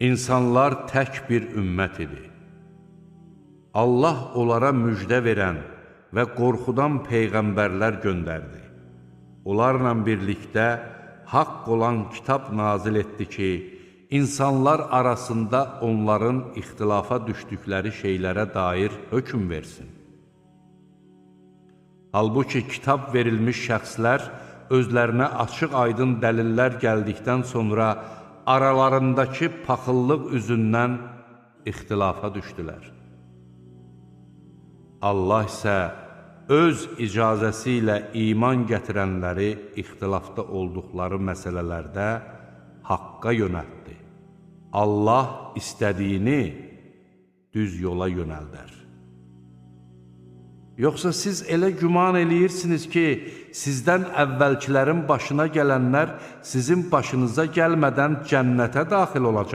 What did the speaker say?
İnsanlar tək bir ümmət idi. Allah onlara müjdə verən və qorxudan peyğəmbərlər göndərdi. Onlarla birlikdə haqq olan kitab nazil etdi ki, insanlar arasında onların ixtilafa düşdükləri şeylərə dair hökm versin. Halbuki kitab verilmiş şəxslər özlərinə açıq-aydın dəlillər gəldikdən sonra aralarındakı paxıllıq üzündən ixtilafa düşdülər. Allah isə öz icazəsi ilə iman gətirənləri ixtilafda olduqları məsələlərdə haqqa yönəltdi. Allah istədiyini düz yola yönəldər. Yoxsa siz elə güman eləyirsiniz ki, sizdən əvvəlkilərin başına gələnlər sizin başınıza gəlmədən cənnətə daxil olacaq?